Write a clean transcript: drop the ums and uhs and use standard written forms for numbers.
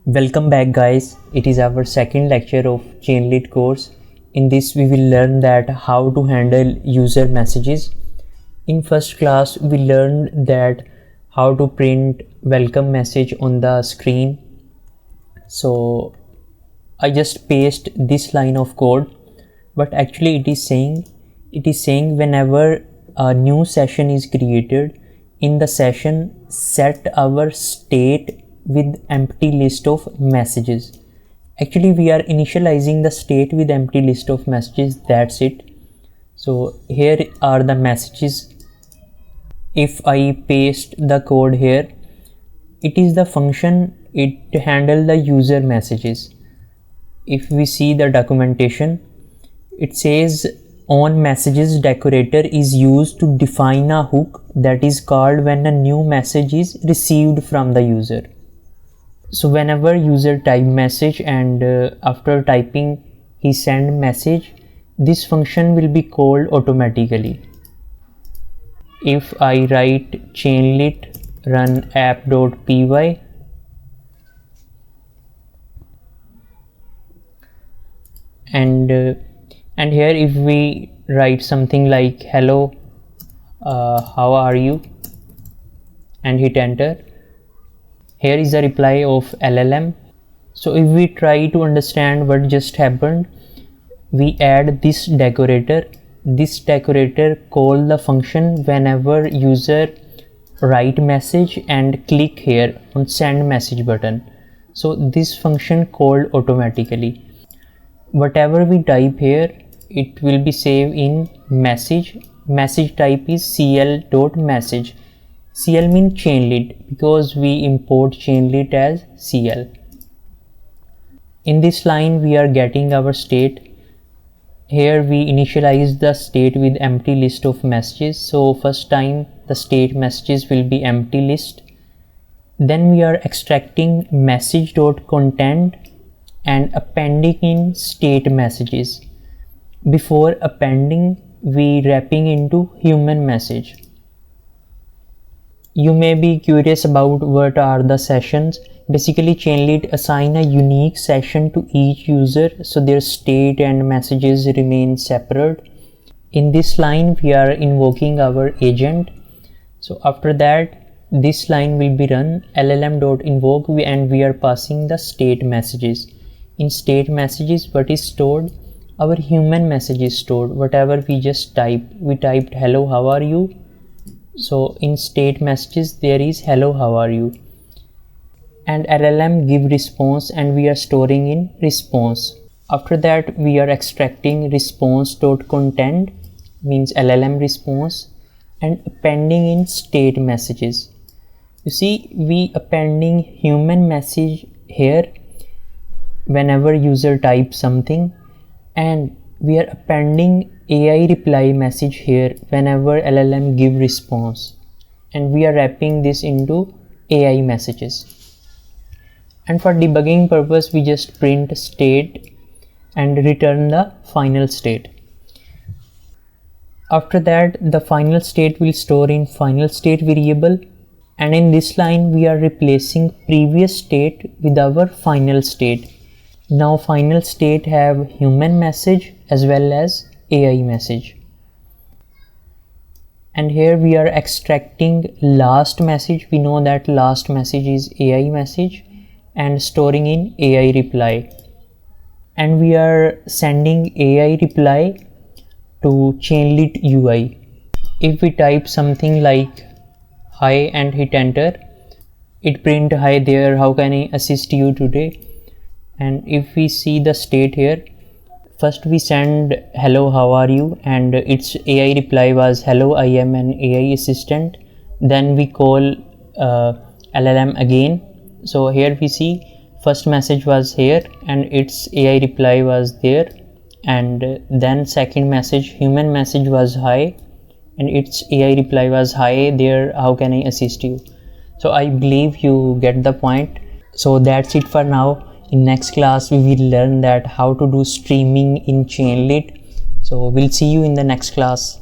Welcome back guys, it is our second lecture of Chainlit course. In this we will learn that how to handle user messages. In first class we learned that how to print welcome message on the screen. So I just paste this line of code, but actually it is saying whenever a new session is created, in the session set our state with empty list of messages. Actually we are initializing the state with empty list of messages, that's it. So here are the messages. If I paste the code here, it is the function, it handles the user messages. If we see the documentation, it says on messages decorator is used to define a hook that is called when a new message is received from the user. So whenever user type message and after typing he send message, this function will be called automatically. If I write chainlit run app.py, and here if we write something like hello, how are you, and hit enter, here is the reply of LLM. So if we try to understand what just happened, we add this decorator. This decorator call the function whenever user write message and click here on send message button. So this function called automatically. Whatever we type here, it will be saved in message. Message type is cl.message. CL means chainlit because we import chainlit as CL. In this line we are getting our state. Here we initialize the state with empty list of messages. So first time the state messages will be empty list. Then we are extracting message.content and appending in state messages. Before appending, we wrapping into human message. You may be curious about what are the sessions. Basically Chainlit assign a unique session to each user so their state and messages remain separate. In this line we are invoking our agent. So after that this line will be run LLM.invoke and we are passing the state messages. In state messages what is stored? Our human message is stored. Whatever we just typed, we typed hello, how are you? So in state messages there is hello, how are you, and LLM give response and we are storing in response. After that we are extracting response.content means LLM response and appending in state messages. You see we appending human message here whenever user types something, and we are appending AI reply message here whenever LLM give response, and we are wrapping this into AI messages. And for debugging purpose we just print state and return the final state. After that the final state will store in final state variable, and in this line we are replacing previous state with our final state. Now final state have human message as well as AI message. And here we are extracting last message. We know that last message is AI message and storing in AI reply. And we are sending AI reply to Chainlit UI. If we type something like hi and hit enter, it print hi there, how can I assist you today? And if we see the state here, first we send hello, how are you, and its AI reply was hello, I am an AI assistant. Then we call LLM again. So here we see first message was here and its AI reply was there, and then second message human message was hi and its AI reply was hi there, how can I assist you? So I believe you get the point. So that's it for now. In next class we will learn that how to do streaming in Chainlit. So we'll see you in the next class.